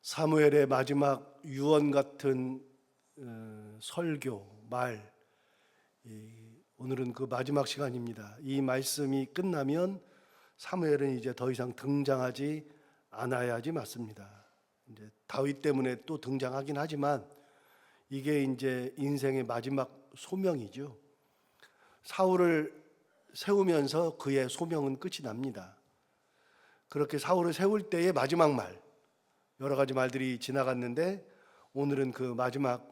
사무엘의 마지막 유언 같은 설교, 말, 오늘은 그 마지막 시간입니다. 이 말씀이 끝나면 사무엘은 이제 더 이상 등장하지 않아야지 맞습니다. 이제 다윗 때문에 또 등장하긴 하지만 이게 이제 인생의 마지막 소명이죠. 사울을 세우면서 그의 소명은 끝이 납니다. 그렇게 사울을 세울 때의 마지막 말, 여러 가지 말들이 지나갔는데 오늘은 그 마지막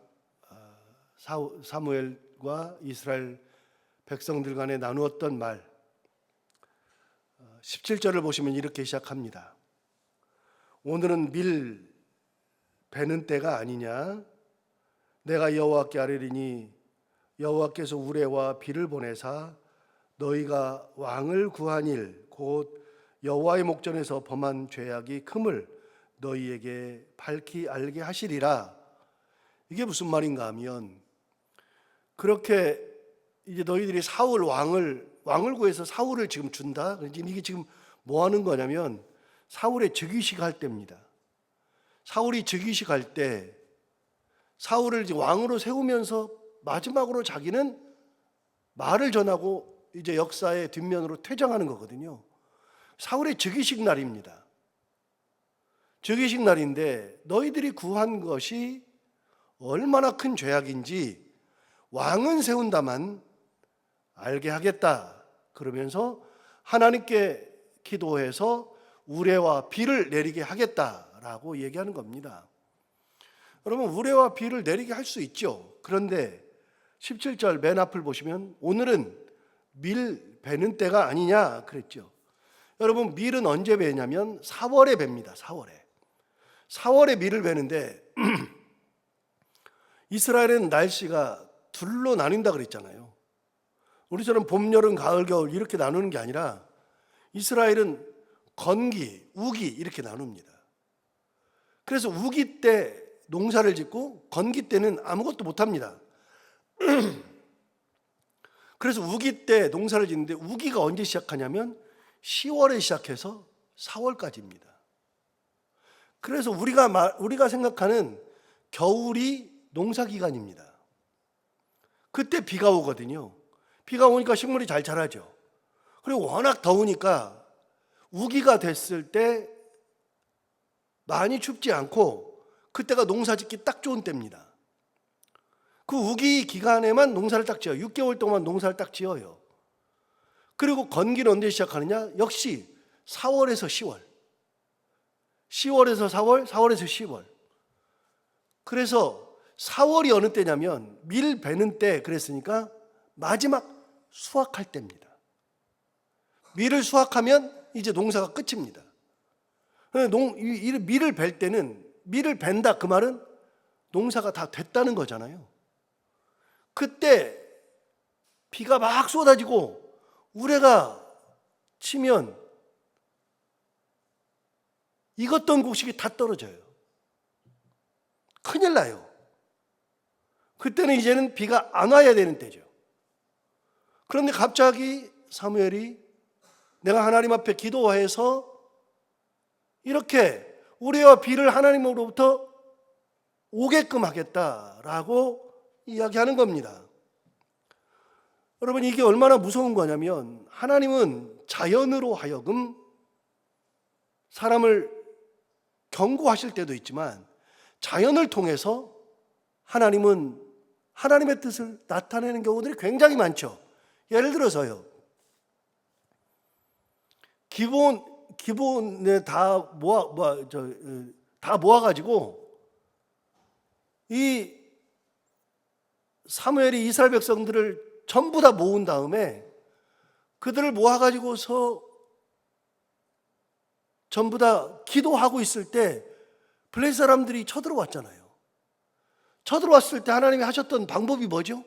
사무엘과 이스라엘 백성들 간에 나누었던 말, 17절을 보시면 이렇게 시작합니다. 오늘은 밀 베는 때가 아니냐? 내가 여호와께 아뢰리니 여호와께서 우레와 비를 보내사 너희가 왕을 구한 일 곧 여호와의 목전에서 범한 죄악이 큼을 너희에게 밝히 알게 하시리라. 이게 무슨 말인가 하면, 그렇게 이제 너희들이 사울 왕을 구해서 사울을 지금 준다. 이게 지금 뭐 하는 거냐면 사울의 즉위식 할 때입니다. 사울이 즉위식 할 때 사울을 이제 왕으로 세우면서 마지막으로 자기는 말을 전하고 이제 역사의 뒷면으로 퇴장하는 거거든요. 사울의 즉위식 날입니다. 즉위식 날인데 너희들이 구한 것이 얼마나 큰 죄악인지 왕은 세운다만 알게 하겠다. 그러면서 하나님께 기도해서 우레와 비를 내리게 하겠다라고 얘기하는 겁니다. 여러분, 우레와 비를 내리게 할 수 있죠. 그런데 17절 맨 앞을 보시면 오늘은 밀 베는 때가 아니냐 그랬죠. 여러분, 밀은 언제 베냐면 4월에 뵭니다. 4월에 밀을 베는데 이스라엘은 날씨가 둘로 나뉜다 그랬잖아요. 우리처럼 봄, 여름, 가을, 겨울 이렇게 나누는 게 아니라 이스라엘은 건기, 우기 이렇게 나눕니다. 그래서 우기 때 농사를 짓고 건기 때는 아무것도 못합니다. 그래서 우기 때 농사를 짓는데 우기가 언제 시작하냐면 10월에 시작해서 4월까지입니다. 그래서 우리가 생각하는 겨울이 농사 기간입니다. 그때 비가 오거든요. 비가 오니까 식물이 잘 자라죠. 그리고 워낙 더우니까 우기가 됐을 때 많이 춥지 않고 그때가 농사 짓기 딱 좋은 때입니다. 그 우기 기간에만 농사를 딱 지어요. 6개월 동안 농사를 딱 지어요. 그리고 건기는 언제 시작하느냐? 역시 4월에서 10월. 10월에서 4월, 4월에서 10월. 그래서 4월이 어느 때냐면 밀 베는 때 그랬으니까 마지막 수확할 때입니다. 밀을 수확하면 이제 농사가 끝입니다. 밀을 벨 때는 밀을 벤다 그 말은 농사가 다 됐다는 거잖아요. 그때 비가 막 쏟아지고 우레가 치면 익었던 곡식이 다 떨어져요. 큰일 나요. 그때는 이제는 비가 안 와야 되는 때죠. 그런데 갑자기 사무엘이 내가 하나님 앞에 기도해서 이렇게 우레와 비를 하나님으로부터 오게끔 하겠다라고 이야기하는 겁니다. 여러분, 이게 얼마나 무서운 거냐면 하나님은 자연으로 하여금 사람을 경고하실 때도 있지만 자연을 통해서 하나님은 하나님의 뜻을 나타내는 경우들이 굉장히 많죠. 예를 들어서요, 기본에 다 모아가지고 이 사무엘이 이스라엘 백성들을 전부 다 모은 다음에 그들을 모아가지고서 전부 다 기도하고 있을 때 블레셋 사람들이 쳐들어왔잖아요. 쳐들어왔을 때 하나님이 하셨던 방법이 뭐죠?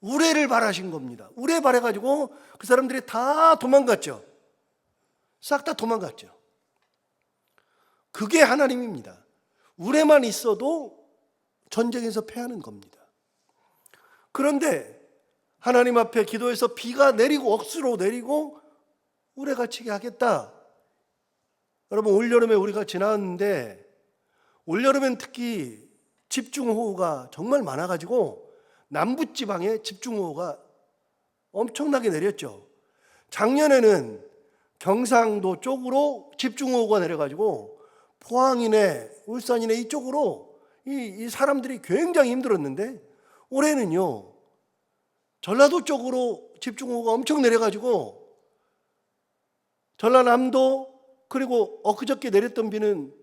우레를 발하신 겁니다. 우레 발해가지고 그 사람들이 다 도망갔죠. 싹 다 도망갔죠. 그게 하나님입니다. 우레만 있어도 전쟁에서 패하는 겁니다. 그런데 하나님 앞에 기도해서 비가 내리고 억수로 내리고 우레가 치게 하겠다. 여러분, 올여름에 우리가 지나왔는데 올여름엔 특히 집중호우가 정말 많아가지고 남부지방에 집중호우가 엄청나게 내렸죠. 작년에는 경상도 쪽으로 집중호우가 내려가지고 포항이네 울산이네 이쪽으로 이 사람들이 굉장히 힘들었는데, 올해는요 전라도 쪽으로 집중호우가 엄청 내려가지고 전라남도, 그리고 엊그저께 내렸던 비는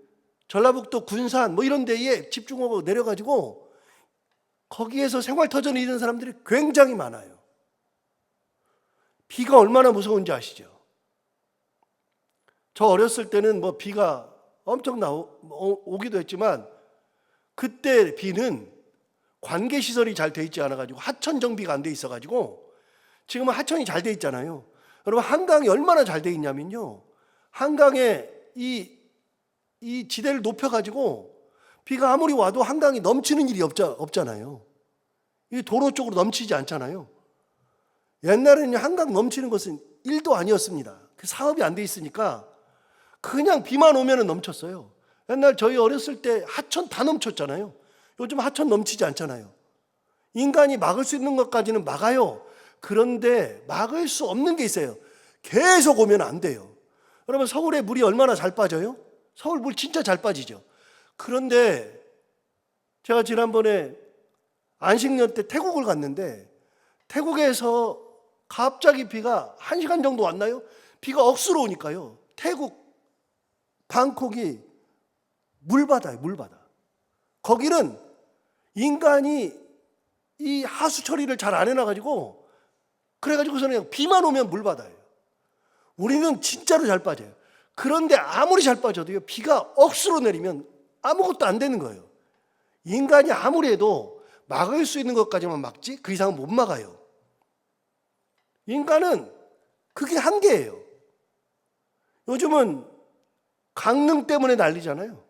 전라북도 군산 뭐 이런 데에 집중호우가 내려가지고 거기에서 생활터전을 잃은 사람들이 굉장히 많아요. 비가 얼마나 무서운지 아시죠? 저 어렸을 때는 뭐 비가 엄청 오기도 했지만, 그때 비는 관계시설이 잘 돼 있지 않아가지고 하천 정비가 안 돼 있어가지고, 지금은 하천이 잘 돼 있잖아요. 여러분, 한강이 얼마나 잘 돼 있냐면요, 한강에 이 지대를 높여가지고 비가 아무리 와도 한강이 넘치는 일이 없잖아요. 이 도로 쪽으로 넘치지 않잖아요. 옛날에는 한강 넘치는 것은 일도 아니었습니다. 그 사업이 안 돼 있으니까 그냥 비만 오면 넘쳤어요. 옛날 저희 어렸을 때 하천 다 넘쳤잖아요. 요즘 하천 넘치지 않잖아요. 인간이 막을 수 있는 것까지는 막아요. 그런데 막을 수 없는 게 있어요. 계속 오면 안 돼요. 여러분, 서울에 물이 얼마나 잘 빠져요? 서울 물 진짜 잘 빠지죠. 그런데 제가 지난번에 안식년 때 태국을 갔는데, 태국에서 갑자기 비가 1시간 정도 왔나요? 비가 억수로 오니까요, 태국 방콕이 물바다예요. 물바다. 거기는 인간이 이 하수 처리를 잘 안 해놔가지고, 그래가지고서는 그냥 비만 오면 물바다예요. 우리는 진짜로 잘 빠져요. 그런데 아무리 잘 빠져도요, 비가 억수로 내리면 아무것도 안 되는 거예요. 인간이 아무리 해도 막을 수 있는 것까지만 막지 그 이상은 못 막아요. 인간은 그게 한계예요. 요즘은 강릉 때문에 난리잖아요.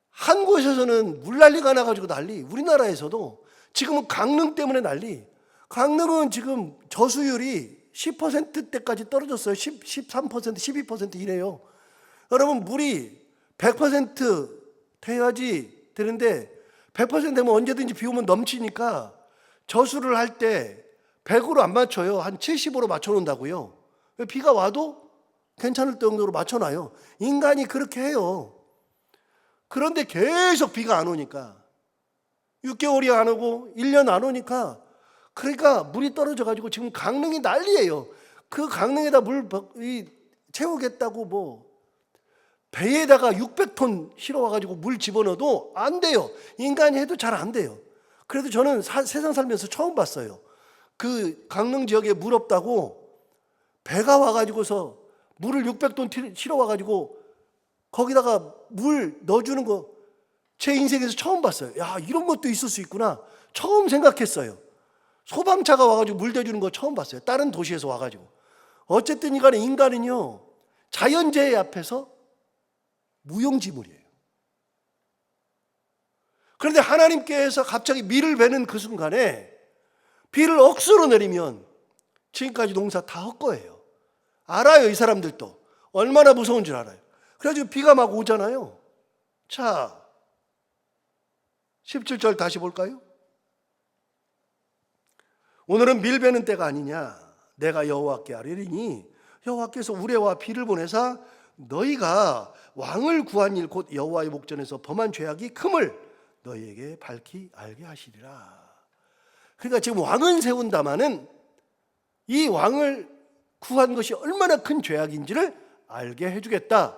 한 곳에서는 물난리가 나가지고 난리, 우리나라에서도 지금은 강릉 때문에 난리. 강릉은 지금 저수율이 10%대까지 떨어졌어요. 13%, 12% 이래요. 여러분, 물이 100% 돼야지 되는데 100% 되면 언제든지 비 오면 넘치니까 저수를 할 때 100으로 안 맞춰요. 한 70으로 맞춰놓는다고요. 비가 와도 괜찮을 정도로 맞춰놔요. 인간이 그렇게 해요. 그런데 계속 비가 안 오니까, 6개월이 안 오고 1년 안 오니까, 그러니까 물이 떨어져가지고 지금 강릉이 난리예요. 그 강릉에다 물 채우겠다고 뭐 배에다가 600톤 실어와가지고 물 집어넣어도 안 돼요. 인간이 해도 잘 안 돼요. 그래도 저는 세상 살면서 처음 봤어요. 그 강릉 지역에 물 없다고 배가 와가지고서 물을 600톤 실어와가지고 거기다가 물 넣어주는 거 제 인생에서 처음 봤어요. 야, 이런 것도 있을 수 있구나. 처음 생각했어요. 소방차가 와가지고 물 대주는 거 처음 봤어요. 다른 도시에서 와가지고. 어쨌든 간에 인간은요, 자연재해 앞에서 무용지물이에요. 그런데 하나님께서 갑자기 비를 베는 그 순간에 비를 억수로 내리면 지금까지 농사 다 헛거예요. 알아요. 이 사람들도 얼마나 무서운 줄 알아요. 그래가지고 비가 막 오잖아요. 자, 17절 다시 볼까요? 오늘은 밀베는 때가 아니냐. 내가 여호와께 아뢰리니 여호와께서 우레와 비를 보내사 너희가 왕을 구한 일 곧 여호와의 목전에서 범한 죄악이 큼을 너희에게 밝히 알게 하시리라. 그러니까 지금 왕은 세운다마는 이 왕을 구한 것이 얼마나 큰 죄악인지를 알게 해주겠다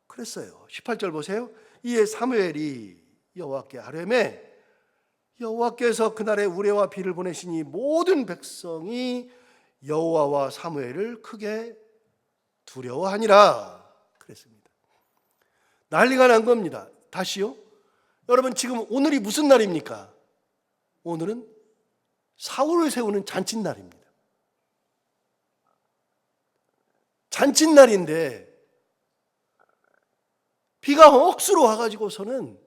그랬어요. 18절 보세요. 이에 사무엘이 여호와께 아뢰매 여호와께서 그날에 우레와 비를 보내시니 모든 백성이 여호와와 사무엘을 크게 두려워하니라 그랬습니다. 난리가 난 겁니다. 다시요. 여러분, 지금 오늘이 무슨 날입니까? 오늘은 사울을 세우는 잔칫날입니다. 잔칫날인데 비가 억수로 와가지고서는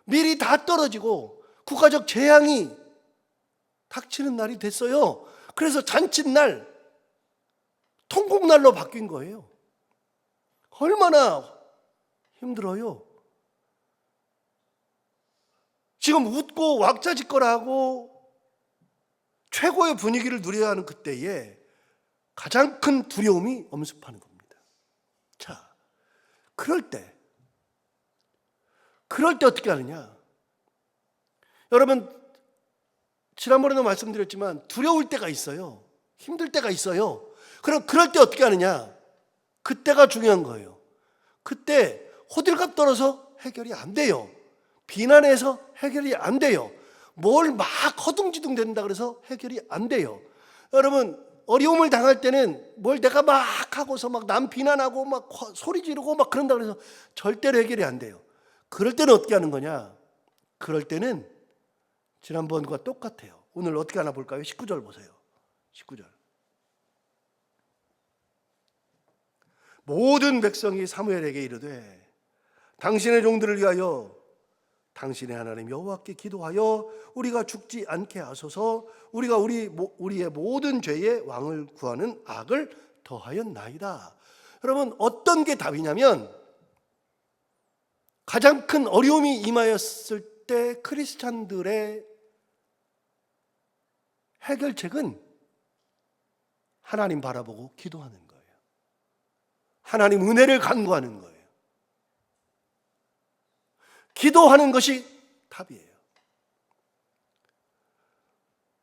밀이 다 떨어지고 국가적 재앙이 닥치는 날이 됐어요. 그래서 잔칫날, 통곡날로 바뀐 거예요. 얼마나 힘들어요. 지금 웃고 왁자지껄하고 최고의 분위기를 누려야 하는 그때에 가장 큰 두려움이 엄습하는 겁니다. 자, 그럴 때 어떻게 하느냐? 여러분, 지난번에도 말씀드렸지만 두려울 때가 있어요. 힘들 때가 있어요. 그럼 그럴 때 어떻게 하느냐? 그때가 중요한 거예요. 그때 호들갑 떨어서 해결이 안 돼요. 비난해서 해결이 안 돼요. 뭘 막 허둥지둥 된다 그래서 해결이 안 돼요. 여러분, 어려움을 당할 때는 뭘 내가 막 하고서 막 남 비난하고 막 소리 지르고 막 그런다 그래서 절대로 해결이 안 돼요. 그럴 때는 어떻게 하는 거냐? 그럴 때는 지난번과 똑같아요. 오늘 어떻게 하나 볼까요? 19절 보세요. 19절. 모든 백성이 사무엘에게 이르되 당신의 종들을 위하여 당신의 하나님 여호와께 기도하여 우리가 죽지 않게 하소서. 우리가 우리의 모든 죄에 왕을 구하는 악을 더하였나이다. 여러분, 어떤 게 답이냐면 가장 큰 어려움이 임하였을 때 크리스찬들의 해결책은 하나님 바라보고 기도하는 거예요. 하나님 은혜를 간구하는 거예요. 기도하는 것이 답이에요.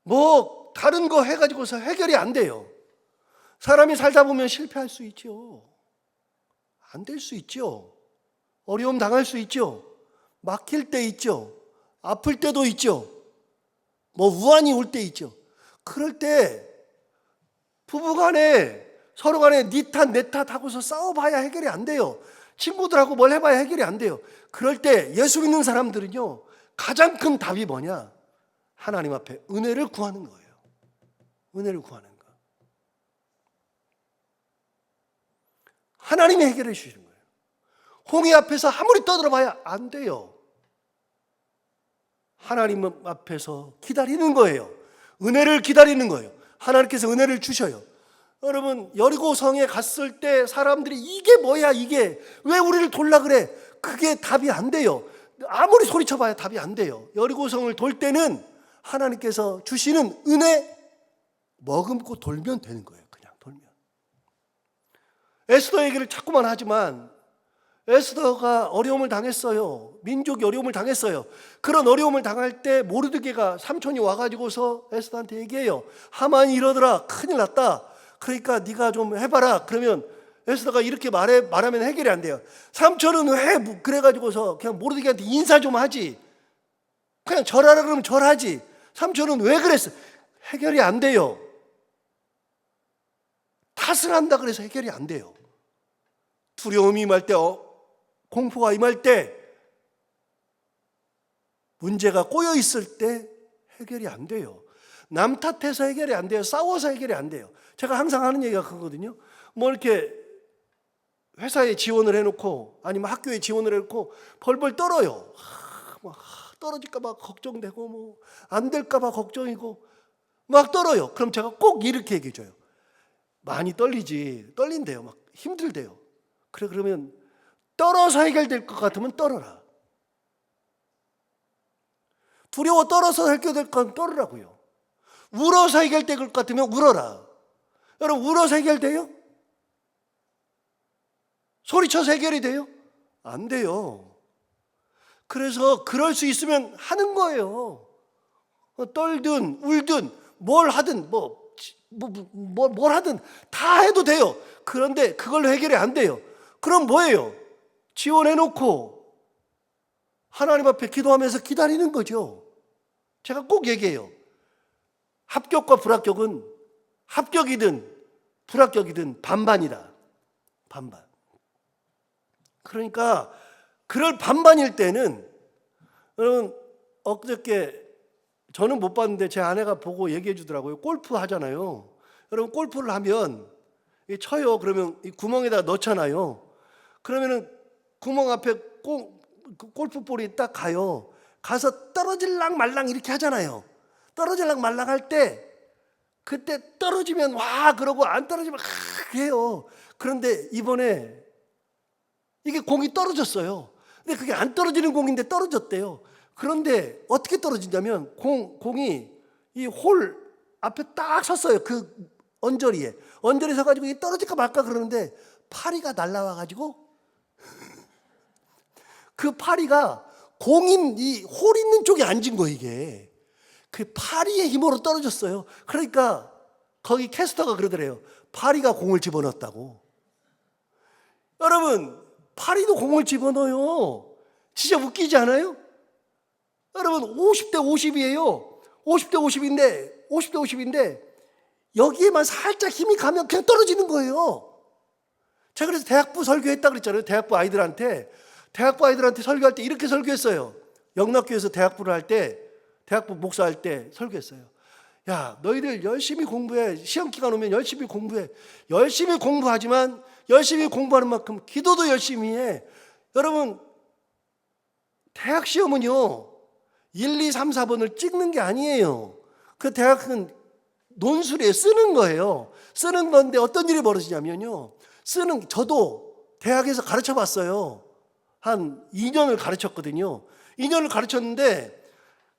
뭐 다른 거 해가지고서 해결이 안 돼요. 사람이 살다 보면 실패할 수 있죠. 안 될 수 있죠. 어려움 당할 수 있죠. 막힐 때 있죠. 아플 때도 있죠. 뭐 우환이 올 때 있죠. 그럴 때 부부간에 서로 간에 네 탓 내 탓 하고서 싸워봐야 해결이 안 돼요. 친구들하고 뭘 해봐야 해결이 안 돼요. 그럴 때 예수 믿는 사람들은요, 가장 큰 답이 뭐냐? 하나님 앞에 은혜를 구하는 거예요. 은혜를 구하는 거. 하나님이 해결해 주시는 거예요. 홍해 앞에서 아무리 떠들어봐야 안 돼요. 하나님 앞에서 기다리는 거예요. 은혜를 기다리는 거예요. 하나님께서 은혜를 주셔요. 여러분, 여리고성에 갔을 때 사람들이 이게 뭐야, 이게 왜 우리를 돌라 그래? 그게 답이 안 돼요. 아무리 소리쳐봐야 답이 안 돼요. 여리고성을 돌 때는 하나님께서 주시는 은혜 머금고 돌면 되는 거예요. 그냥 돌면. 에스더 얘기를 자꾸만 하지만 에스더가 어려움을 당했어요. 민족이 어려움을 당했어요. 그런 어려움을 당할 때 모르드게가 삼촌이 와가지고서 에스더한테 얘기해요. 하만이 이러더라. 큰일 났다. 그러니까 네가 좀 해봐라. 그러면 에스더가 이렇게 말하면 해결이 안 돼요. 삼촌은 왜 그래가지고서 그냥 모르드게한테 인사 좀 하지. 그냥 절하라 그러면 절하지. 삼촌은 왜 그랬어? 해결이 안 돼요. 탓을 한다 그래서 해결이 안 돼요. 두려움이 임할 때, 공포가 임할 때, 문제가 꼬여 있을 때 해결이 안 돼요. 남 탓해서 해결이 안 돼요. 싸워서 해결이 안 돼요. 제가 항상 하는 얘기가 그거거든요. 뭐 이렇게 회사에 지원을 해놓고 아니면 학교에 지원을 해놓고 벌벌 떨어요. 막 떨어질까 봐 걱정되고 뭐 안 될까 봐 걱정이고 막 떨어요. 그럼 제가 꼭 이렇게 얘기해 줘요. 많이 떨린대요. 막 힘들대요. 그러면 떨어서 해결될 것 같으면 떨어라. 두려워 떨어서 해결될 건 떨으라고요. 울어서 해결될 것 같으면 울어라. 여러분, 울어서 해결돼요? 소리쳐서 해결이 돼요? 안 돼요. 그래서 그럴 수 있으면 하는 거예요. 떨든 울든 뭘 하든 뭘 하든 다 해도 돼요. 그런데 그걸로 해결이 안 돼요. 그럼 뭐예요? 지원해놓고 하나님 앞에 기도하면서 기다리는 거죠. 제가 꼭 얘기해요. 합격과 불합격은 합격이든 불합격이든 반반이다. 반반. 그러니까 그럴 반반일 때는, 여러분, 엊그저께 저는 못 봤는데 제 아내가 보고 얘기해 주더라고요. 골프 하잖아요. 여러분, 골프를 하면 쳐요. 그러면 이 구멍에다 넣잖아요. 그러면은 구멍 앞에 골프볼이 딱 가요. 가서 떨어질랑 말랑 이렇게 하잖아요. 떨어질랑 말랑 할 때 그때 떨어지면 와 그러고 안 떨어지면 해요. 그런데 이번에 이게 공이 떨어졌어요. 근데 그게 안 떨어지는 공인데 떨어졌대요. 그런데 어떻게 떨어지냐면 공이 이 홀 앞에 딱 섰어요. 그 언저리에 서가지고 떨어질까 말까 그러는데 파리가 날라와가지고 그 파리가 공인 이 홀 있는 쪽에 앉은 거 이게. 그 파리의 힘으로 떨어졌어요. 그러니까 거기 캐스터가 그러더래요. 파리가 공을 집어넣었다고. 여러분, 파리도 공을 집어넣어요. 진짜 웃기지 않아요? 여러분, 50대 50이에요. 50대 50인데 여기에만 살짝 힘이 가면 그냥 떨어지는 거예요. 제가 그래서 대학부 설교했다 그랬잖아요. 대학부 아이들한테 설교할 때 이렇게 설교했어요. 영락교에서 대학부 목사할 때 설교했어요. 야, 너희들 열심히 공부해. 시험 기간 오면 열심히 공부해. 열심히 공부하지만 열심히 공부하는 만큼 기도도 열심히 해. 여러분, 대학 시험은요 1, 2, 3, 4번을 찍는 게 아니에요. 그 대학은 논술에 쓰는 거예요. 쓰는 건데 어떤 일이 벌어지냐면요, 저도 대학에서 가르쳐 봤어요. 한 2년을 가르쳤거든요. 2년을 가르쳤는데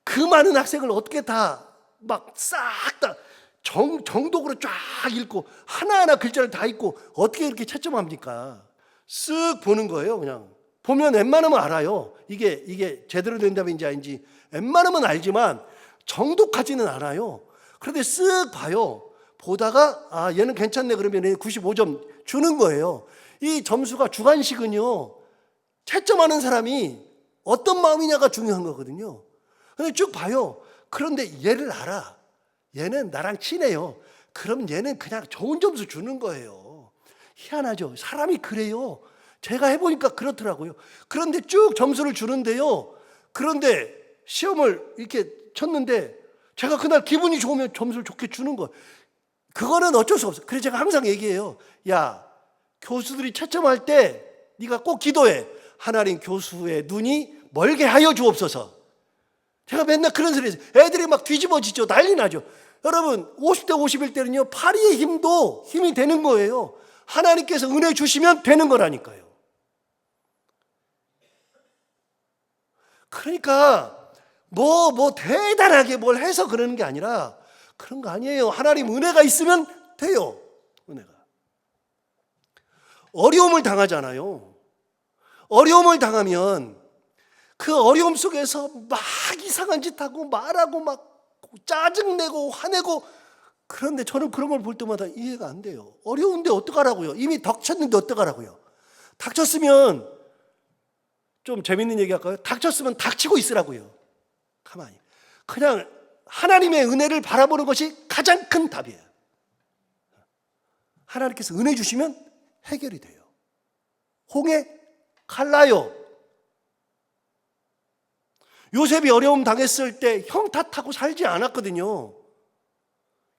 그 많은 학생을 어떻게 다 막 싹 다 정독으로 쫙 읽고 하나하나 글자를 다 읽고 어떻게 그렇게 채점합니까? 쓱 보는 거예요. 그냥 보면 웬만하면 알아요. 이게 제대로 된 답인지 아닌지 웬만하면 알지만 정독하지는 않아요. 그런데 쓱 봐요. 보다가 얘는 괜찮네 그러면 95점 주는 거예요. 이 점수가 주관식은요, 채점하는 사람이 어떤 마음이냐가 중요한 거거든요. 근데 쭉 봐요. 그런데 얘를 알아. 얘는 나랑 친해요. 그럼 얘는 그냥 좋은 점수 주는 거예요. 희한하죠. 사람이 그래요. 제가 해보니까 그렇더라고요. 그런데 쭉 점수를 주는데요. 그런데 시험을 이렇게 쳤는데 제가 그날 기분이 좋으면 점수를 좋게 주는 거예요. 그거는 어쩔 수 없어요. 그래서 제가 항상 얘기해요. 야, 교수들이 채점할 때 네가 꼭 기도해. 하나님 교수의 눈이 멀게 하여 주옵소서. 제가 맨날 그런 소리 해요. 애들이 막 뒤집어지죠. 난리 나죠. 여러분, 50대 50일 때는요, 파리의 힘도 힘이 되는 거예요. 하나님께서 은혜 주시면 되는 거라니까요. 그러니까 뭐 대단하게 뭘 해서 그러는 게 아니라 그런 거 아니에요. 하나님 은혜가 있으면 돼요. 은혜가. 어려움을 당하잖아요. 어려움을 당하면 그 어려움 속에서 막 이상한 짓 하고 말하고 막 짜증내고 화내고, 그런데 저는 그런 걸 볼 때마다 이해가 안 돼요. 어려운데 어떡하라고요? 이미 닥쳤는데 어떡하라고요? 닥쳤으면, 좀 재밌는 얘기 할까요? 닥쳤으면 닥치고 있으라고요. 가만히. 그냥 하나님의 은혜를 바라보는 것이 가장 큰 답이에요. 하나님께서 은혜 주시면 해결이 돼요. 홍해 갈라요. 요셉이 어려움 당했을 때 형 탓하고 살지 않았거든요.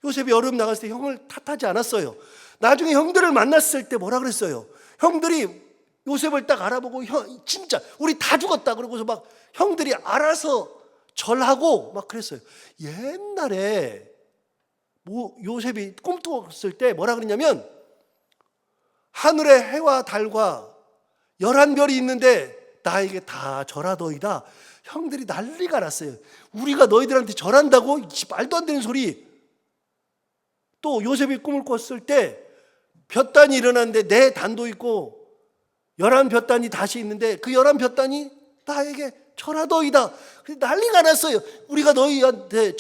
요셉이 어려움 당했을 때 형을 탓하지 않았어요. 나중에 형들을 만났을 때 뭐라 그랬어요? 형들이 요셉을 딱 알아보고 진짜 우리 다 죽었다 그러고서 막 형들이 알아서 절하고 막 그랬어요. 옛날에 요셉이 꿈꿨을 때 뭐라 그랬냐면, 하늘에 해와 달과 11별이 있는데 나에게 다 절하더이다. 형들이 난리가 났어요. 우리가 너희들한테 절한다고? 말도 안 되는 소리. 또 요셉이 꿈을 꿨을 때 볕단이 일어났는데 내 단도 있고 11볕단이 다시 있는데 그 11볕단이 나에게 절하더이다. 난리가 났어요. 우리가 너한테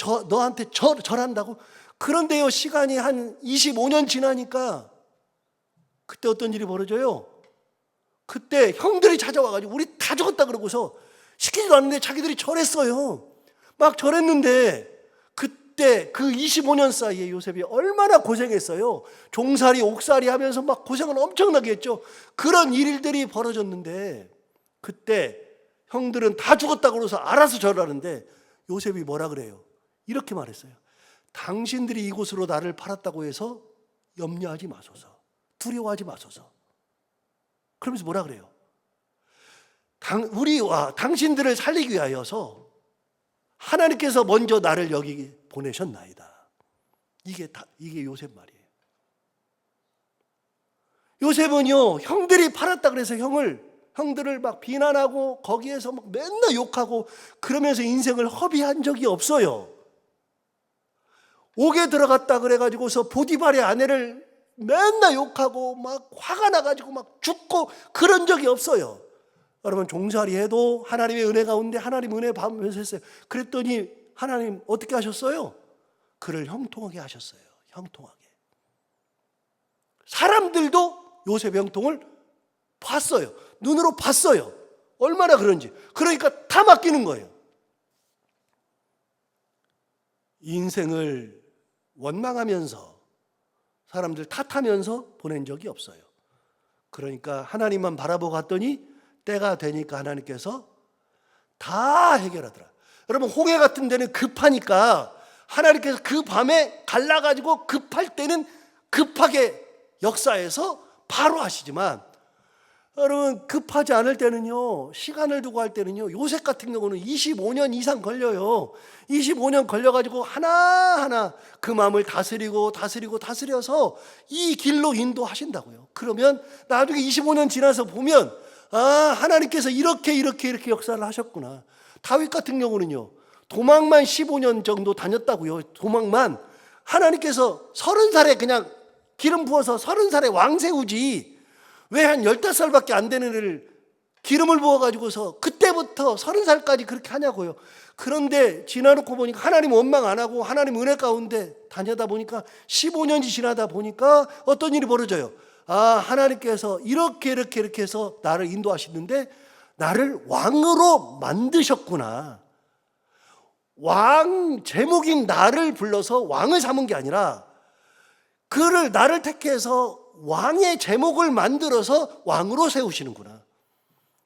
절한다고? 그런데요, 시간이 한 25년 지나니까 그때 어떤 일이 벌어져요? 그때 형들이 찾아와가지고 우리 다 죽었다 그러고서 시키지도 않는데 자기들이 절했어요. 막 절했는데 그때 그 25년 사이에 요셉이 얼마나 고생했어요. 종살이 옥살이 하면서 막 고생을 엄청나게 했죠. 그런 일들이 벌어졌는데 그때 형들은 다 죽었다 그러고서 알아서 절하는데 요셉이 뭐라 그래요? 이렇게 말했어요. 당신들이 이곳으로 나를 팔았다고 해서 염려하지 마소서. 두려워하지 마소서. 그러면서 뭐라 그래요? 우리와 당신들을 살리기 위하여서 하나님께서 먼저 나를 여기 보내셨나이다. 이게 요셉 말이에요. 요셉은요, 형들이 팔았다 그래서 형을 형들을 막 비난하고 거기에서 막 맨날 욕하고 그러면서 인생을 허비한 적이 없어요. 옥에 들어갔다 그래가지고서 보디발의 아내를 맨날 욕하고 막 화가 나가지고 막 죽고 그런 적이 없어요. 여러분, 종살이 해도 하나님의 은혜 가운데 하나님 은혜 받으면서 했어요. 그랬더니 하나님 어떻게 하셨어요? 그를 형통하게 하셨어요. 형통하게. 사람들도 요셉 형통을 봤어요. 눈으로 봤어요. 얼마나 그런지. 그러니까 다 맡기는 거예요. 인생을 원망하면서 사람들 탓하면서 보낸 적이 없어요. 그러니까 하나님만 바라보고 갔더니 때가 되니까 하나님께서 다 해결하더라. 여러분, 홍해 같은 데는 급하니까 하나님께서 그 밤에 갈라가지고 급할 때는 급하게 역사해서 바로 하시지만, 여러분, 급하지 않을 때는요, 시간을 두고 할 때는요, 요셉 같은 경우는 25년 이상 걸려요. 25년 걸려가지고 하나하나 그 마음을 다스려서 이 길로 인도하신다고요. 그러면 나중에 25년 지나서 보면, 아, 하나님께서 이렇게 역사를 하셨구나. 다윗 같은 경우는요, 도망만 15년 정도 다녔다고요. 도망만. 하나님께서 30살에 그냥 기름 부어서 30살에 왕 세우지, 왜 한 15살밖에 안 되는 애를 기름을 부어가지고서 그때부터 30살까지 그렇게 하냐고요. 그런데 지나놓고 보니까 하나님 원망 안 하고 하나님 은혜 가운데 다니다 보니까 15년이 지나다 보니까 어떤 일이 벌어져요. 아, 하나님께서 이렇게 해서 나를 인도하시는데 나를 왕으로 만드셨구나. 왕 제목인 나를 불러서 왕을 삼은 게 아니라 그를 나를 택해서 왕의 제목을 만들어서 왕으로 세우시는구나.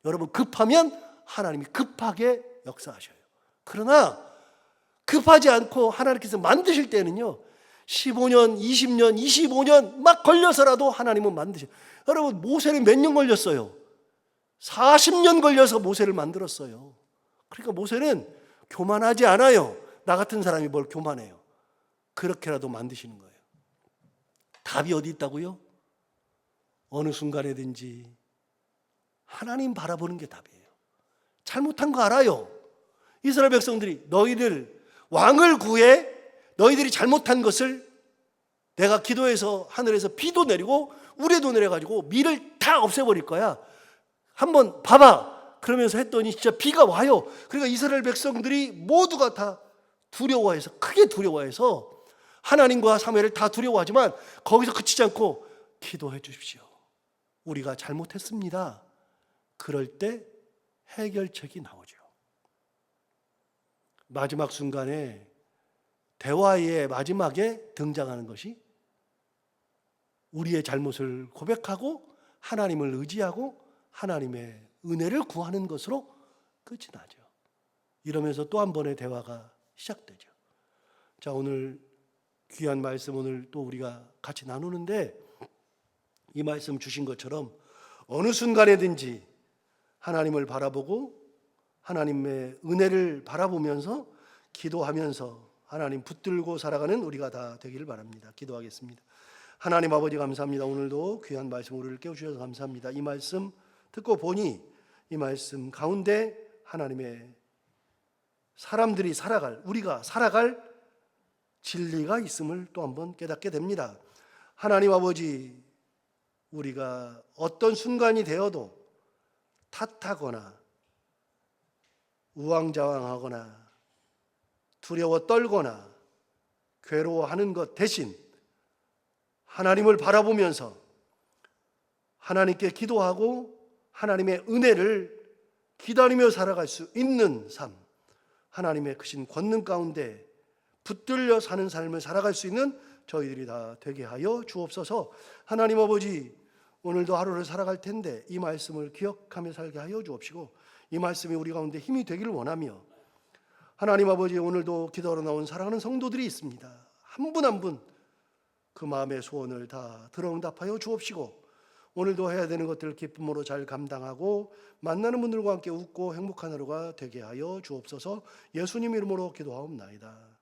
여러분, 급하면 하나님이 급하게 역사하셔요. 그러나 급하지 않고 하나님께서 만드실 때는요, 15년, 20년, 25년 막 걸려서라도 하나님은 만드셔요. 여러분, 모세는 몇 년 걸렸어요? 40년 걸려서 모세를 만들었어요. 그러니까 모세는 교만하지 않아요. 나 같은 사람이 뭘 교만해요. 그렇게라도 만드시는 거예요. 답이 어디 있다고요? 어느 순간에든지 하나님 바라보는 게 답이에요. 잘못한 거 알아요. 이스라엘 백성들이 너희들 왕을 구해, 너희들이 잘못한 것을 내가 기도해서 하늘에서 비도 내리고 우레도 내려가지고 밀을 다 없애버릴 거야. 한번 봐봐. 그러면서 했더니 진짜 비가 와요. 그러니까 이스라엘 백성들이 모두가 다 두려워해서, 크게 두려워해서 하나님과 사무엘을 다 두려워하지만 거기서 그치지 않고 기도해 주십시오. 우리가 잘못했습니다. 그럴 때 해결책이 나오죠. 마지막 순간에 대화의 마지막에 등장하는 것이 우리의 잘못을 고백하고 하나님을 의지하고 하나님의 은혜를 구하는 것으로 끝이 나죠. 이러면서 또 한 번의 대화가 시작되죠. 자, 오늘 귀한 말씀 오늘 또 우리가 같이 나누는데, 이 말씀 주신 것처럼 어느 순간에든지 하나님을 바라보고 하나님의 은혜를 바라보면서 기도하면서 하나님 붙들고 살아가는 우리가 다 되기를 바랍니다. 기도하겠습니다. 하나님 아버지, 감사합니다. 오늘도 귀한 말씀 우리를 깨우셔서 감사합니다. 이 말씀 듣고 보니 이 말씀 가운데 하나님의 사람들이 살아갈, 우리가 살아갈 진리가 있음을 또 한번 깨닫게 됩니다. 하나님 아버지, 우리가 어떤 순간이 되어도 탓하거나 우왕좌왕하거나 두려워 떨거나 괴로워하는 것 대신 하나님을 바라보면서 하나님께 기도하고 하나님의 은혜를 기다리며 살아갈 수 있는 삶, 하나님의 크신 권능 가운데 붙들려 사는 삶을 살아갈 수 있는 저희들이 다 되게 하여 주옵소서. 하나님 아버지, 오늘도 하루를 살아갈 텐데 이 말씀을 기억하며 살게 하여 주옵시고 이 말씀이 우리 가운데 힘이 되기를 원하며, 하나님 아버지, 오늘도 기도하러 나온 사랑하는 성도들이 있습니다. 한 분 한 분 그 마음의 소원을 다 들어응답하여 주옵시고 오늘도 해야 되는 것들을 기쁨으로 잘 감당하고 만나는 분들과 함께 웃고 행복한 하루가 되게 하여 주옵소서. 예수님 이름으로 기도하옵나이다.